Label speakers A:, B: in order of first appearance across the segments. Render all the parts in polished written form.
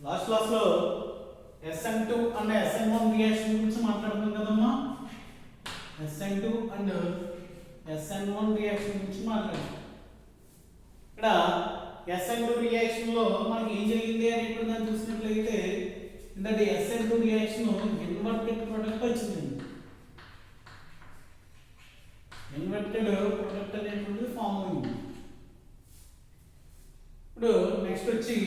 A: Last క్లాస్లో SN2 and SN1 reaction గురించి మాట్లాడుతున్నాం కదమ్మా. SN2 అండ్ SN1 రియాక్షన్ గురించి మాట్లాడుతున్నాం. ఇక్కడ SN2 రియాక్షన్ లో మనకి ఏం జరిగింది అని ఇప్పుడు మనం చూసినట్లయితే ఇందటి SN2 రియాక్షన్ ఇన్వర్టెడ్ ప్రొడక్ట్ వచ్చింది. ఇన్వర్టెడ్ ప్రొడక్ట్ అనేటువంటిది ఫామ్ అయింది. ఇప్పుడు నెక్స్ట్ వచ్చి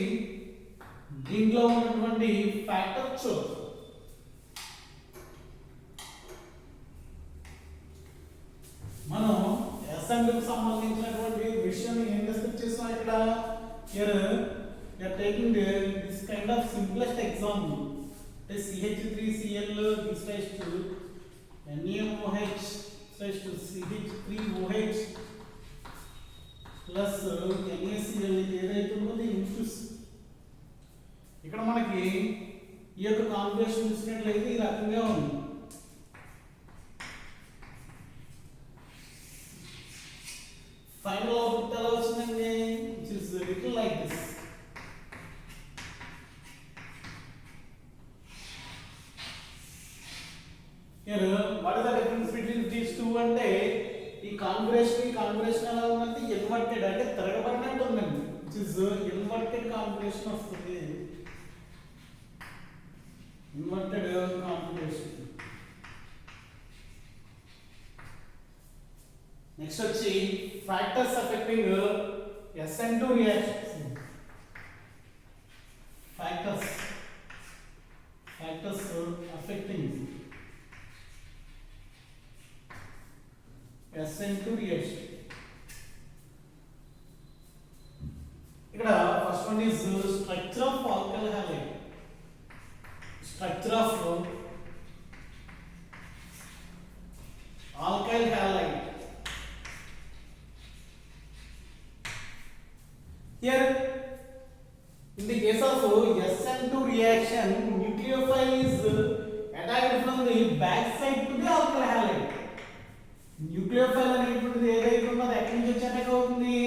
A: దీంట్లో ఉన్నటువంటి ఫ్యాక్టర్ చూద్దాం. మనం SN2 కి సంబంధించినటువంటి విషయం ఏం డిస్కస్ చేసాం ఇక్కడ. here we are taking this kind of simplest example. CH3Cl this is to NaOH slash to CH3OH plus NaCl ఏదైతే ఉందో ఇన్ఫ్యూస్. ఇక్కడ మనకి ఈ యొక్క కాంబినేషన్ చూసినట్లయితే ఈ రకంగా ఉంది. ఫైనల్ అవుట్పుట్ ఎలా వచ్చిందండి? It is return like this. here what is the difference between these two అంటే ఈ కాంబినేషన్ ఎలా ఉందంటే ఇన్వర్టెడ్ అంటే తిరగబడినట్టు ఉందండి. ఇట్ ఇస్ ఇన్వర్టెడ్ కాంబినేషన్ వస్తుంది. Inverted combination. నెక్స్ట్ వచ్చి factors affecting SN2 reaction. Factors affecting SN2 reaction. ఇక్కడ first one is structure of alkyl halide. Structure of alkyl halide. Here in the case of SN2 reaction, nucleophile is attacked from the back side to the alkyl halide. Nucleophile అనేటువంటిది ఏదైతే ఉన్నదో ఎక్కడి నుంచి వచ్చి attack అవుతుంది?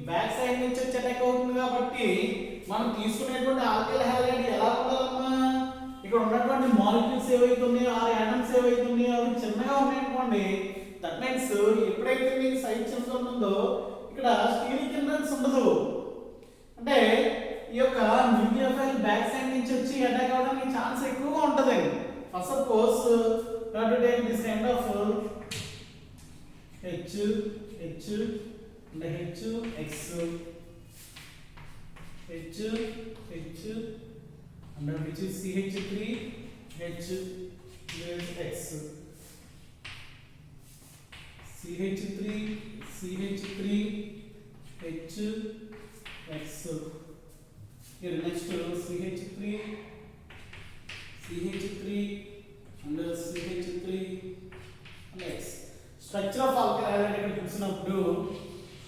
A: Back side నుంచి వచ్చి attack అవుతుంది. కాబట్టి మనం తీసుకునేటువంటి ఆల్కైల్ హాలైడ్ ఎలా ఉండాలమ్మా? ఇక్కడ ఉన్నటువంటి మాలిక్యూల్స్ ఏవైతే ఉన్నాయో ఆ యాటమ్స్ ఏవైతే ఉన్నాయో అవి చిన్నగా ఉన్నాయనుకోండి. దట్ మీన్స్ ఎప్పుడైతే మీకు సైజ్ చిన్నగా ఉంటుందో ఇక్కడ స్టీరిక్ హిండ్రెన్స్ ఉండదు. అంటే ఈ యొక్క న్యూక్లియోఫైల్ బ్యాక్ సైడ్ నుంచి వచ్చి అటాక్ అవడానికి ఛాన్స్ ఎక్కువగా ఉంటుంది. First suppose to take this kind of H and H X H and which is CH3 H X CH3 H X. Here next CH3 and CH3 and X. Structure of alkyl halide ఇక్కడ చూసినప్పుడు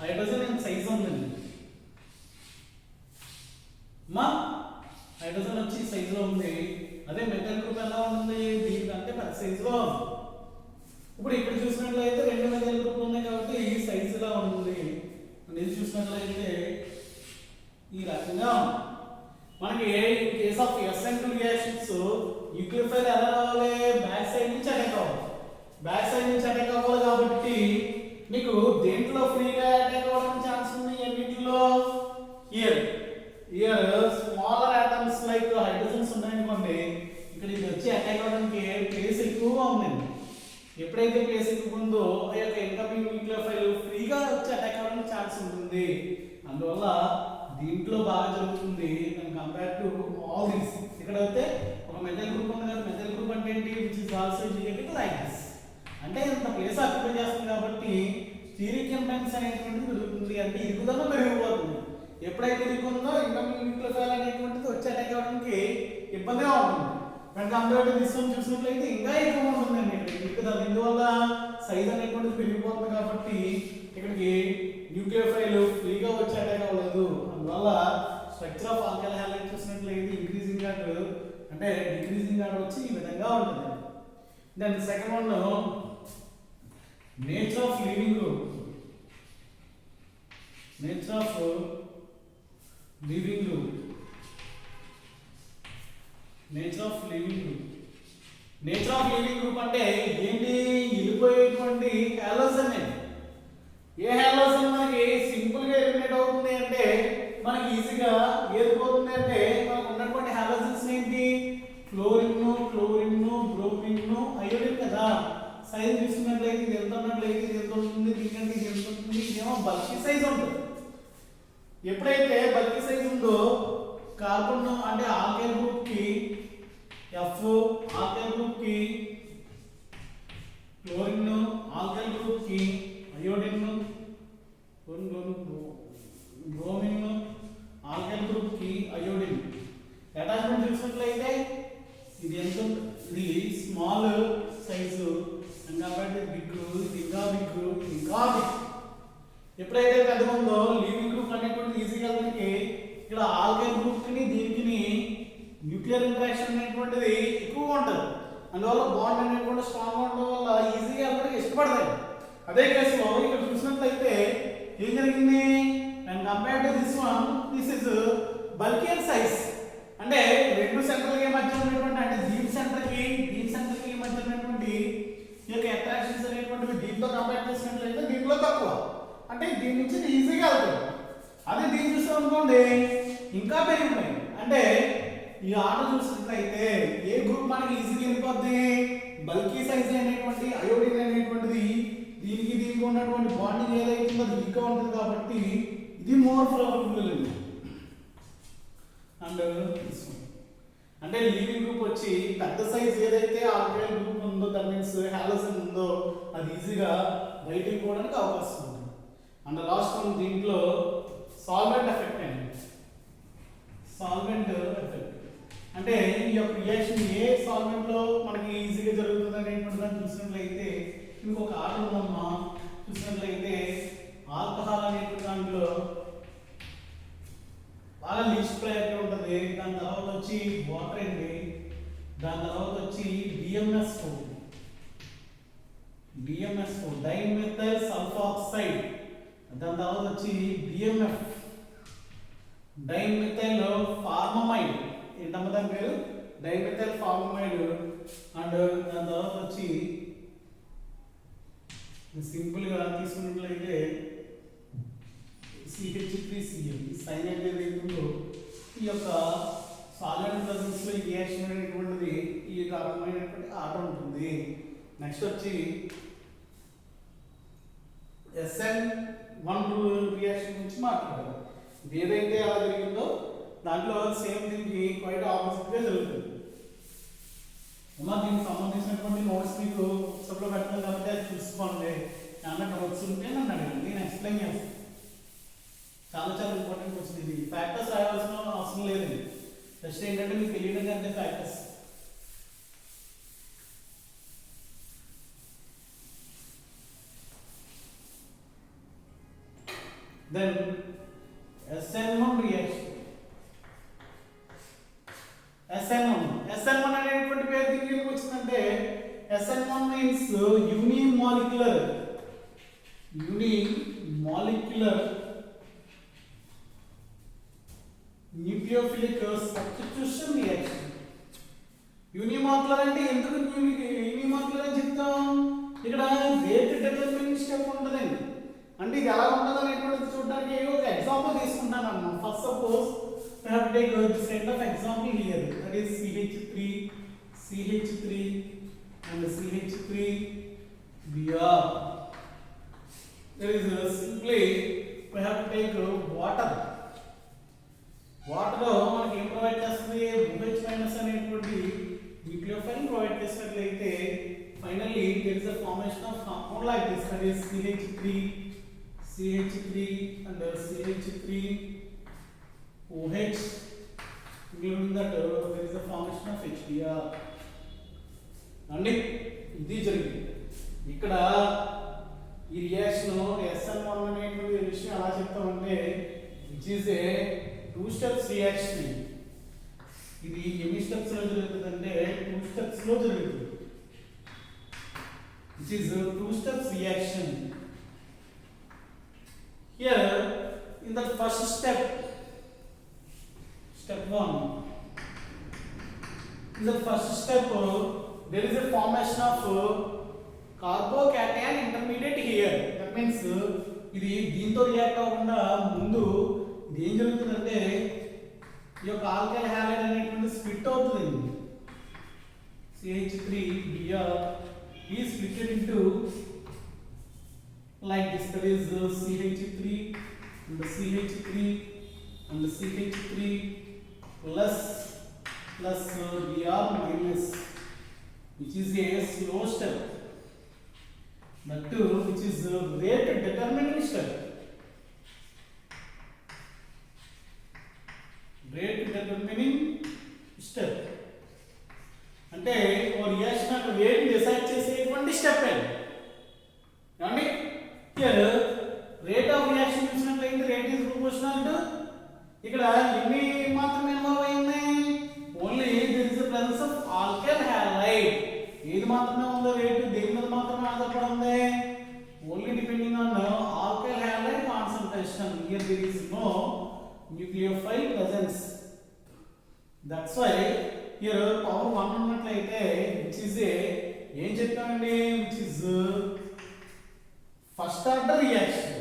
A: hydrogen ఎంత size ఉందండి మా hydrogen వచ్చి size లో ఉంది. అదే metal group ఎలా ఉంది? దీనికంటే పెద్ద సైజ్ లో ఉంది. ఇప్పుడు ఇక్కడ చూసినట్లయితే రెండు మెటల్ గ్రూపులు ఉన్నాయి కాబట్టి ఈ సైజ్ లా ఉంది. ఇది చూసినట్లయితే ఈ రకంగా మనకి case of SN2 reactions nucleophile ఎలా రావాలి? బ్యాక్ సైడ్ నుంచి అటాక్ అవ్వాలి. బ్యాక్ సైడ్ నుంచి అటాక్ అవ్వాలి కాబట్టి మీకు దేంట్లో ఫ్రీగా అటాక్ అవ్వడానికి ఛాన్స్ ఉంది? ఎన్నిటిలో? Here smaller atoms like hydrogens ఉన్నాయనుకోండి, ఇక్కడ ఇది వచ్చి అటాక్ అవ్వడానికి ప్లేస్ ఎక్కువగా ఉందండి. ఎప్పుడైతే ప్లేస్ ఎక్కువ ఉందో ఆ యొక్క ఇన్కమింగ్ న్యూక్లియోఫైల్ ఫ్రీగా వచ్చి అటాక్ అవ్వడానికి ఛాన్స్ ఉంటుంది. అందువల్ల దీంట్లో బాగా జరుగుతుంది కంపేర్ టు ఆల్ దీస్. ఇక్కడ అయితే ఒక మెటల్ గ్రూప్ ఉంది కదా, మెటల్ గ్రూప్ అంటే ఏంటి? Which is also related like this. అంటే ఇంత ప్లేస్ ఆక్యుపై చేస్తుంది కాబట్టి స్టీరిక్ హిండ్రెన్స్ అనేటువంటిది పెరుగుతుంది. అంటే ఇరుగుదల పెరిగిపోతుంది. ఎప్పుడైతే ఇరుగుందో ఇన్కమింగ్ న్యూక్లియోఫైల్ అనేటువంటిది వచ్చి అటాక్ అవ్వడానికి ఇబ్బందిగా ఉంటుంది. కానీ కంపేర్ తీసుకొని చూసినట్లయితే ఇంకా ఎక్కువ ఉంటుందండి ఇరుగుదల. ఇందువల్ల సైజ్ అనేటువంటిది పెరిగిపోతుంది కాబట్టి ఇక్కడికి న్యూక్లియోఫైల్ ఫ్రీగా వచ్చి అటాక్ అవ్వలేదు. అందువల్ల స్ట్రక్చర్ ఆఫ్ ఆల్కైల్ హాలైడ్ చూసినట్లయితే ఇంక్రీజింగ్ ఆర్డర్ అంటే డిక్రీజింగ్ ఆర్డర్ వచ్చి ఈ విధంగా ఉంటుంది. Then second one nature of leaving group. nature of living group. Nature of leaving group. Nature of leaving group అంటే ఏంటి? వెళ్ళిపోయేటువంటి హాలోజన్. ఏ హాలోజన్ మనకి సింపుల్ గా ఎలిమినేట్ అవుతుంది అంటే మనకి ఈజీగా ఏదిపోతుంది అంటే మనకు ఉన్నటువంటి హాలోజన్స్ ఏంటి? క్లోరిన్, బ్రోమిన్, అయోడిన్ కదా. సైజ్ చూసుకున్నట్లయితే ఇది ఎంత ఉన్నట్లయితే ఇది ఎంత ఉంటుంది, దీనికంటే ఇది ఎంత ఉంటుంది. ఇదేమో బల్కీ సైజ్ ఉంటుంది. ఎప్పుడైతే బల్కీ సైజ్ ఉందో కార్బన్ అంటే ఆల్కైల్ గ్రూప్ కి F, ఆల్కైల్ గ్రూప్ కి క్లోరిన్, ఆల్కైల్ గ్రూప్ కి అయోడిన్, బ్రోమిన్, ఆల్కైల్ గ్రూప్ కి అయోడిన్. అటాచ్మెంట్ చూసినట్లయితే ఇది ఎంత? ఇది స్మాల్ సైజు కాబట్టి బిగ్, ఇంకా బిగ్, ఇంకా బిగ్. ఎప్పుడైతే పెద్దగా ఉందో లివింగ్ గ్రూప్ అనేటువంటి ఈజీగా మనకి ఇక్కడ ఆల్కైల్ గ్రూప్ కి దీనికి న్యూక్లియర్ ఇంటరాక్షన్ అనేటువంటిది ఎక్కువగా ఉంటుంది. అందువల్ల బాండ్ అనేటువంటి స్ట్రాంగ్ ఉండడం వల్ల ఈజీగా అందరికి ఇష్టపడతాయి. అదే కేసులో ఇక్కడ చూసినట్లయితే ఏం జరిగింది? And compare to this one, this is bulkier size. అంటే రెండు సెంటర్లకి మధ్య ఉన్నటువంటి అంటే డీప్ సెంటర్ కి మధ్య ఉన్నటువంటి ఈ యొక్క అట్రాక్షన్స్ అనేటువంటివి దీంతో కంపేర్ చేసినట్లయితే దీంట్లో తక్కువ. అంటే దీని నుంచి ఈజీగా అవుతుంది. అదే దీన్ని చూసాం అనుకోండి ఇంకా పెరిగిపోయి. అంటే ఈ ఆర్డర్ చూసినట్లయితే ఏ గ్రూప్ మనకి ఈజీగా వెళ్ళిపోద్ది? బల్కీ సైజ్ అనేటువంటి అయోడిన్ అనేటువంటిది దీనికి ఉన్నటువంటి బాండింగ్ ఏదైతే ఉందో అది వీక్గా ఉంటుంది కాబట్టి ఇది మోర్ ప్రాబబుల్. అండ్ అంటే లీవింగ్ గ్రూప్ వచ్చి పెద్ద సైజ్ ఏదైతే ఆల్కైల్ గ్రూప్ ఉందో దట్ మీన్స్ హాలోజన్ ఉందో అది ఈజీగా బయటికి పోవడానికి అవకాశం ఉంది. అండ్ లాస్ట్ వన్ దీంట్లో సాల్వెంట్ ఎఫెక్ట్ అండి. సాల్వెంట్ ఎఫెక్ట్ అంటే ఈ యొక్క రియాక్షన్ ఏ సాల్వెంట్ లో మనకి ఈజీగా జరుగుతుంది అనేటువంటి దాన్ని చూసినట్లయితే ఇంకొక ఆట ఉందమ్మా. చూసినట్లయితే ఆల్కహాల్ అనేటువంటి దాంట్లో బాగా లీస్ట్ ప్రయారిటీ ఉంటుంది. దాని తర్వాత వచ్చి వాటర్ అండి. దాని తర్వాత వచ్చి డిఎంఎస్4 డైమెథైల్ సల్ఫాక్సైడ్. దాని తర్వాత వచ్చి డిఎంఎఫ్ డైమెథైల్ ఫార్మమైడ్. ఏంటమ్మా దాని పేరు? డైమెథైల్ ఫార్మమైడ్. అండ్ దాని తర్వాత వచ్చి సింపుల్ గా తీసుకున్నట్లయితే CH3Cl. ఈ సైనైడ్ ఏదైతే ఉందో ఈ యొక్క సాల్వెంట్ ప్రెసెన్స్ లో ఈ రియాక్షన్ అనేటువంటిది ఈ రకమైనటువంటి ఆర్డర్ ఉంటుంది. నెక్స్ట్ వచ్చి SN1 రియాక్షన్ గురించి మాట్లాడాలి. ఇది ఏదైతే అలా జరిగిందో దాంట్లో సేమ్ దీనికి క్వైట్ ఆపోజిట్ గా జరుగుతుంది. అమ్మా దీనికి సంబంధించినటువంటి నోట్స్ మీకు వాట్సాప్లో పెడతాను కాబట్టి అది చూసుకోండి. ఏమైనా నోట్స్ ఉంటే నన్ను అడగండి, నేను ఎక్స్ప్లెయిన్ చేస్తాను. చాలా చాలా ఇంపార్టెంట్ క్వశ్చన్ ఇది. ఫ్యాక్టర్స్ రాయాల్సిన అవసరం లేదండి. జస్ట్ ఏంటంటే మీకు తెలియడం అంటే factors. Then SN1 reaction. SN1 అనేటువంటి పేరు దీనికి ఎందుకు వచ్చిందంటే SN1 means unimolecular nucleophilic substitution reaction. Unimolecular అంటే ఎందుకు యూనిమాలిక్యులర్ అని చెప్తాం? ఇక్కడ రేట్ డిటర్మినింగ్ స్టెప్ ఉంటుందండి. అంటే ఇది ఎలా ఉంటుంది అనేటువంటిది చూడడానికి ఒక ఎగ్జాంపుల్ తీసుకుంటాను అన్నమాట. First suppose we have to take this kind of example here, that is CH3 and CH3Br. There is simply we have to take water లో మనకి ఏం ప్రొవైడ్ చేస్తుంది? OH మైనస్ అనేటువంటి న్యూక్లియోఫైల్ ప్రొవైడ్ చేసినట్లయితే finally there is a formation of compound like this, that is CH3 and CH3OH, including that there is a formation of HBr. అండి ఇది జరిగింది. ఇక్కడ ఈ రియాక్షన్ SN1 అనేటువంటి విషయం ఎలా చెప్తామంటే which is a 2 steps reaction. ఇది ఎన్ని స్టెప్స్ లో జరుగుతుందంటే 2 steps లో జరుగుతుంది. Which is 2 steps reaction. Here in the first step 1 In the first step, there is a formation of carbocation intermediate here. That means ఇది దీంతో రియాక్ట్ అవ్వకుండా ముందు ఇది ఏం జరుగుతుందంటే ఈ యొక్క ఆల్కైల్ హాలైడ్ అనేటువంటి స్ప్లిట్ అవుతుంది. CH3Br is split into like this. That is CH3 and CH3 and CH3 plus Br minus, which is a slow step. That too, which is rate determining step. Rate determining step. అంటే ఓ reaction యొక్క rate decide చేసేటువంటి step అండి. Here rate of reaction చూసినట్లయితే rate is proportional to ఇక్కడ ఎన్ని మాత్రమే involve అయ్యింది, only there is the presence of alkyl halide. ఏది మాత్రమే ఉందో రేటు దేని మీద మాత్రమే ఆధారపడి ఉంది, only depending on alkyl halide concentration. Here there is no nucleophile presence. That's why here power 1 ఉన్నట్లయితే which is a ఏం చెప్తామండి, which is first order reaction,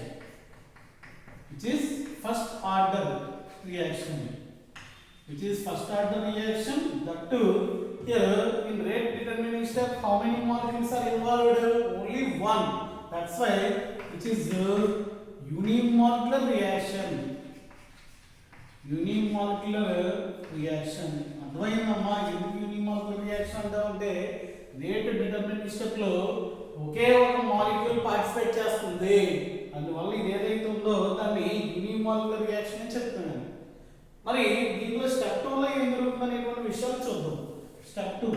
A: which is first order reaction, which is first order reaction. That too here in rate determining step how many molecules are involved, only one. That's why which is unimolecular reaction. Unimolecular reaction. అర్థమైందమ్మా ఎందుకు యూనిమోలిక్యులర్ reaction అంటే rate determining step లో ఒకే ఒక molecule participate చేస్తుంది, అందువల్ల ఇది ఏదైతే ఉందో దాన్ని యూనిమోలిక్యులర్ రియాక్షన్ అని చెప్తున్నాను. మరి దీంట్లో స్టెప్ 2 లో ఏం జరుగుతుందనేటువంటి విషయాలు చూద్దాం. స్టెప్ 2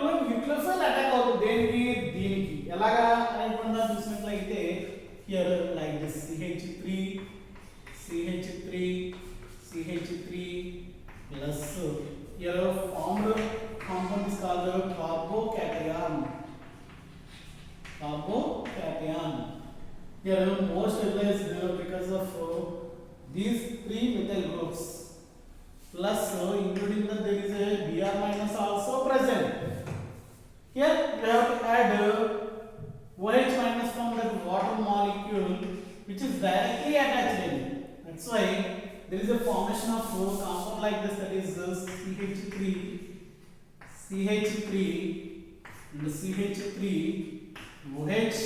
A: లో న్యూక్లియోఫైల్ అటాక్ అవుతుంది దేనికి, దీనికి ఎలాగా అనేటువంటి చూసినట్లయితే here like this CH3 plus here formed compound is called carbocation. Here more stabilized because of these 3 methyl groups plus including that there is a Br minus also present. Here we have to add OH minus from that water molecule which is directly attached in. That's why there is a formation of compound like this, that is CH3 and CH3 OH,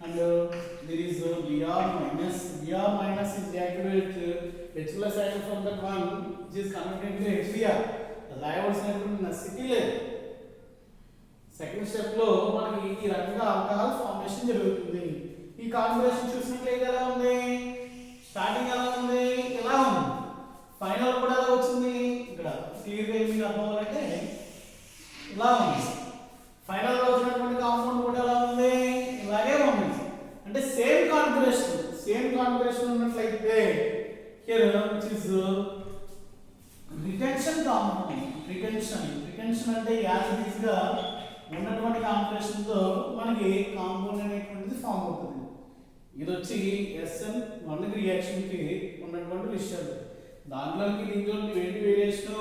A: and there is Br minus. Br minus is reacted with H plus ion from that one which is converted into HBr. The ions are in city. Second step లో మనకి ఈ రకంగా alcohol formation జరుగుతుంది. ఈ configuration చూసినట్లయితే ఎలా ఉంది, starting ఎలా ఉంది, ఎలా ఉంది, ఫైనల్ కూడా ఎలా వచ్చింది, ఇక్కడ క్లియర్ గా మీకు అర్థం అవ్వాలంటే ఇలా ఉంది. ఫైనల్ గా వచ్చినటువంటి కాంపౌండ్ కూడా ఎలా ఉంది, ఇలాగే ఉంది. అంటే సేమ్ కాన్ఫిగరేషన్ ఉన్నట్లయితే here which is retention compound. Retention అంటే యాజ్ ఇట్ ఈస్ గా ఉన్నటువంటి కాన్ఫిగరేషన్ తో మనకి కాంపౌండ్ అనేటువంటిది ఫామ్ అవుతుంది. ఇది వచ్చి SN1 రియాక్షన్ కి ఉన్నటువంటి విషయాలు. దాంట్లోకి దీంట్లో ఏంటి వేరియేషన్,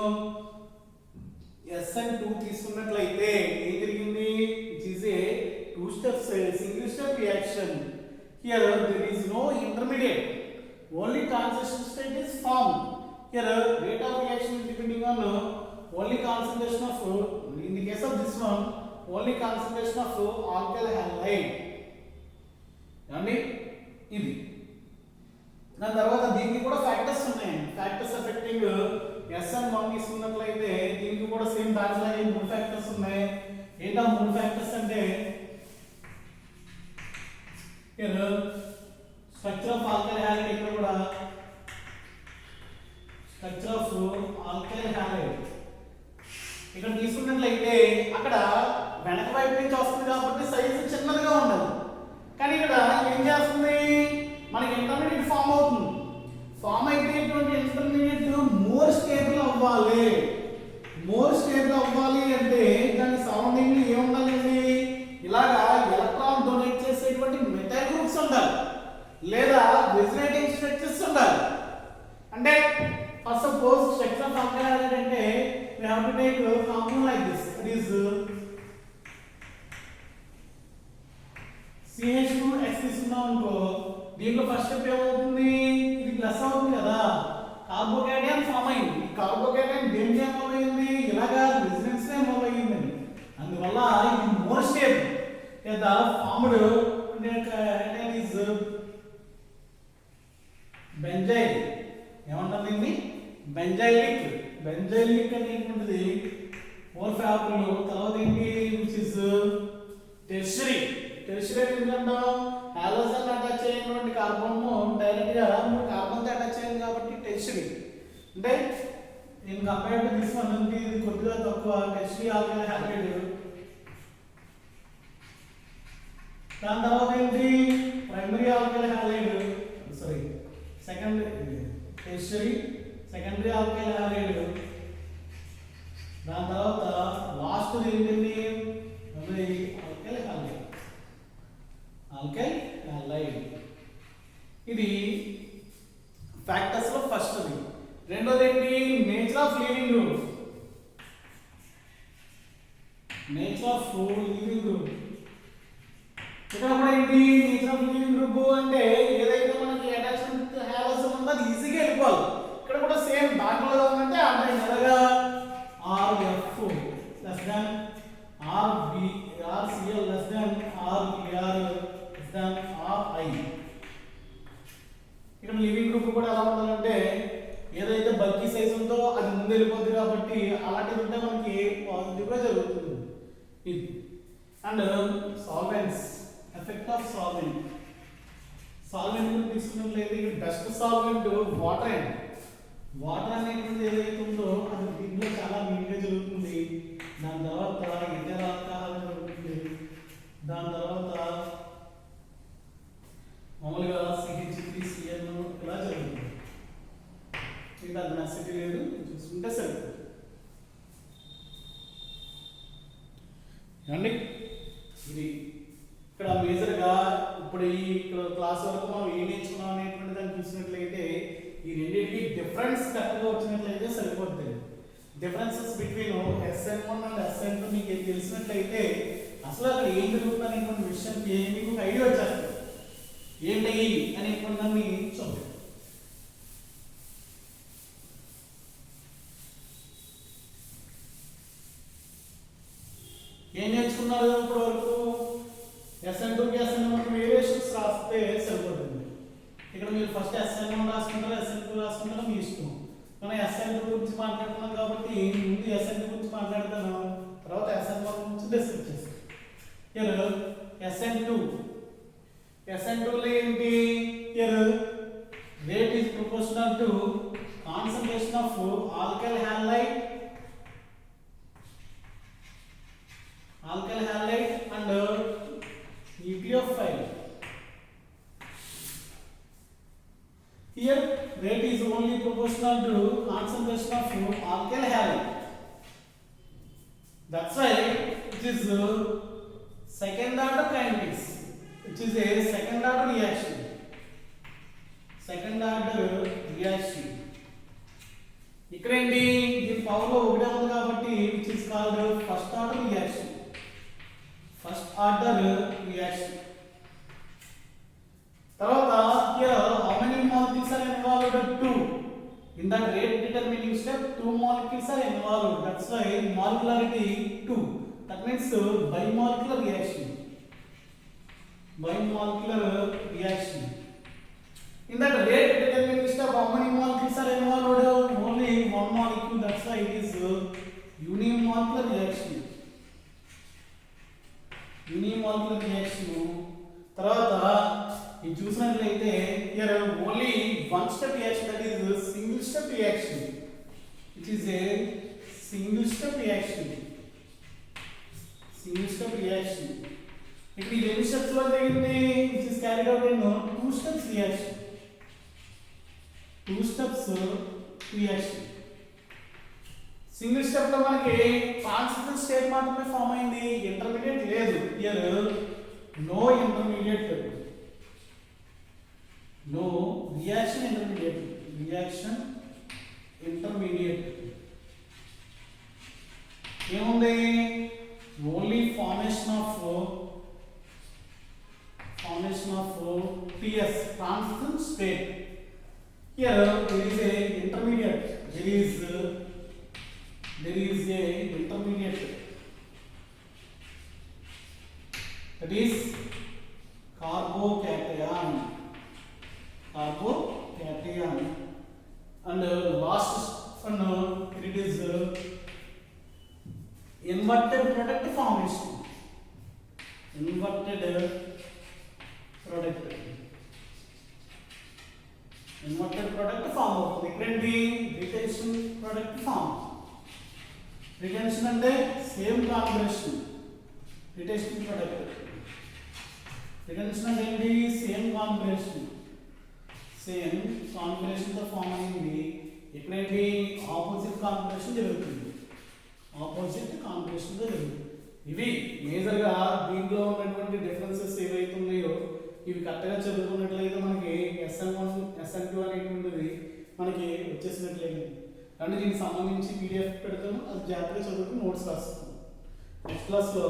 A: SN2 తీసుకున్నట్లయితే ఏం జరిగింది, it is a 2 steps single step reaction. Here there is no intermediate, only transition state is formed. Here rate of reaction is depending on only concentration of, in the case of this one only concentration of alkyl halide అండి. ఇది దాని తర్వాత దీనికి కూడా factors ఉన్నాయి. Factors effecting SN1 తీసుకున్నట్లయితే దీనికి కూడా సేమ్ దానిలాగే 3 ఫ్యాక్టర్స్ ఉన్నాయి. ఏంటా 3 ఫ్యాక్టర్స్ అంటే స్ట్రక్చర్ ఆఫ్ ఆల్కైల్ హాలైడ్, ఇక్కడ కూడా స్ట్రక్చర్ ఆఫ్ ఆల్కైల్ హాలైడ్ ఇక్కడ తీసుకున్నట్లయితే అక్కడ వెనక వైపు నుంచి వస్తుంది కాబట్టి సైజు చిన్నదిగా ఉండదు, కానీ ఇక్కడ ఏం చేస్తుంది, మనకి ఇంటర్మీడియట్ ఫామ్ అవుతుంది. ఫామ్ అయితే ఇటువంటి ఇంటర్మీడియట్ మోర్ స్టేబుల్ అవ్వాలి. అంటే దాని సరౌండింగ్ ఏం ఉండాలండి, ఇలాగా ఎలక్ట్రాన్ డొనేట్ చేసేటువంటి మెటల్ గ్రూప్స్ ఉండాలి, లేదా రెసొనేటింగ్ స్ట్రక్చర్స్ ఉండాలి. అంటే for suppose structure of have to take a compound like this. That is CH2X తీసుకున్నాం అనుకో, దీంట్లో ఫస్ట్ స్టెప్ ఏమవుతుంది, ఇది ప్లస్ అవుతుంది కదా, కార్బోకేటైన్ ఫామ్ అయింది. కార్బోకేటైన్ దేనికి మూవ్ అయింది, ఇలాగా రెసిడెన్స్ మూవ్ అయ్యింది. అందువల్ల ఇది మోర్ స్టేబుల్ లేదా ఫార్మ్డ్ ఇస్ బెంజైల్. ఏమంటారు దీన్ని, బెంజైలిక్. బెంజైలిక్ అనేటువంటిది మోర్ ఫేవరబుల్. తర్వాత ఏంటి, విచ్ ఇస్ టెర్షరీ. టెర్షరీ ఎందుకంటే హాలోజన్ అటాచ్ అయినటువంటి కార్బన్ డైరెక్ట్ గా కార్బన్ తో అటాచ్ అయింది కాబట్టి టెర్షరీ. అంటే in compare to this one ఇది కొద్దిగా తక్కువ టెర్షరీ ఆల్కలీ హ్యాలైడ్. దాని తర్వాత ఏంటి, primary alkali halide, sorry secondary tertiary secondary alkali halide. దాని తర్వాత లాస్ట్ ఏంటండి, ఆల్కలీ హ్యాలైడ్. ఆల్కైల్ హ్యాలైడ్ ఇది ఫ్యాక్టర్స్ లో ఫస్ట్. రెండోది ఏంటి, nature of leaving group. Nature of leaving group ఇక్కడ కూడా ఏంటి, నేచర్ ఆఫ్ లివింగ్ గ్రూప్ అంటే ఏదైతే మనకి అటాచ్మెంట్ హాలోజన్ ఉందో అది ఈజీగా వెళ్ళిపోవాలి. ఇక్కడ కూడా సేమ్ దాంట్లో ఉందంటే అంటే ఎలాగా RF less than RB RCl less than RBr less than RI. ఇక్కడ లివింగ్ గ్రూప్ కూడా ఎలా ఉండాలంటే ఏదైతే బల్కీ సైజ్ ఉందో అది ముందు వెళ్ళిపోతుంది కాబట్టి అలాంటిది ఉంటే మనకి పాజిటివ్ గా జరుగుతుంది. ఇది and solvents, effect of solvent. Solvent తీసుకున్నట్లయితే ఇక్కడ best solvent water and water అనేటువంటిది ఏదైతే ఉందో అది దీంట్లో చాలా నీట్గా జరుగుతుంది. దాని తర్వాత ఇతర ఆల్కహాల్ జరుగుతుంది. దాని తర్వాత మామూలుగా CH3CN ఇలా జరుగుతుంది. ఇంకా అది నెసెసిటీ లేదు, చూసుకుంటే సరిపోతుంది. ఏమండి ఇది ఇక్కడ మేజర్గా ఇప్పుడు ఈ ఇక్కడ క్లాస్ వరకు మనం ఏం నేర్చుకున్నాం అనేటువంటి దాన్ని చూసినట్లయితే ఈ రెండింటికి డిఫరెన్స్ కరెక్ట్గా వచ్చినట్లయితే సరిపోతుంది. Differences between SN1 and SN2 మీకు తెలిసినట్లయితే అసలు అక్కడ ఏం జరుగుతుంది అనేటువంటి విషయం మీకు ఒక ఐడియా వచ్చేస్తుంది. ఏంటి అనేటువంటి దాన్ని చూద్దాం. ఏం నేర్చుకున్నారు ఇప్పటి వరకు, SN2కి SN1కి వేరియేషన్స్ రాస్తే సరిపోతుంది. ఇక్కడ మీరు ఫస్ట్ SN1 రాసుకుంటారా SN2 రాసుకుంటారా మీ ఇష్టం. మనం SN2 గురించి మాట్లాడుతున్నాం కాబట్టి ముందు SN2 గురించి మాట్లాడతాను, తర్వాత SN1 గురించి డిస్కస్ చేస్తాం. SN2 లో ఏంటి, rate is proportional to concentration of alkyl halide and nucleophile. Here rate is only proportional to concentration of alkyl halide. That's why it is second order kinetics, which is a second order reaction. ఇక్కడ ఏంటి, దీని power లో ఒకటే ఉంది కాబట్టి which is called first order reaction. తర్వాత here how many molecules are involved? 2. In that rate determining step 2 molecules are involved. That's why molecularity 2. That means bimolecular reaction. In that rate determining step how many molecules are involved? Only one molecule. That's why it is unimolecular reaction. తర్వాత ఇది చూసినట్లయితే here only one step reaction, that is single step reaction. It is a single step reaction. ఇక్కడ ఈ రెండు steps లో జరిగింది which is carried out in two steps reaction. Single step లో మనకి ట్రాన్సిషన్ స్టేట్ మాత్రమే ఫామ్ అయింది, ఇంటర్మీడియట్ లేదు. Here no intermediate, no reaction intermediate. ఏముంది only formation of ts constant state. Here there is a intermediate, there is a intermediate, that is carbocation, and last one it is inverted product formation, inverted product form అవుతుంది. ఇక్కడేంటి retention product form. Retention అంటే same combination, retention product. Retention అంటే ఏంటి same combination తో form అయింది. ఇక్కడేంటి opposite combination జరుగుతుంది, ఇవి major గా దీంట్లో ఉన్నటువంటి డిఫరెన్సెస్ ఏవైతే ఉన్నాయో ఇవి కరెక్ట్గా చదువుకున్నట్లయితే మనకి SN1 SN2 అనేటువంటిది మనకి వచ్చేసినట్లయితే. అంటే దీనికి సంబంధించి పీడిఎఫ్ పెడతాను, అది జాగ్రత్తగా చదువుకుని నోట్స్ రాస్తాను. నెక్స్ట్ క్లాస్లో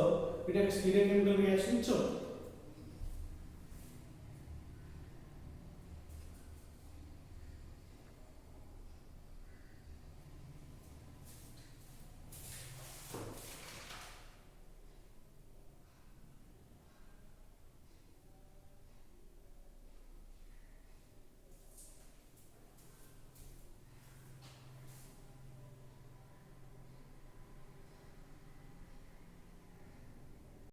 A: స్టీరియోకెమికల్ రియాక్షన్ చూద్దాం.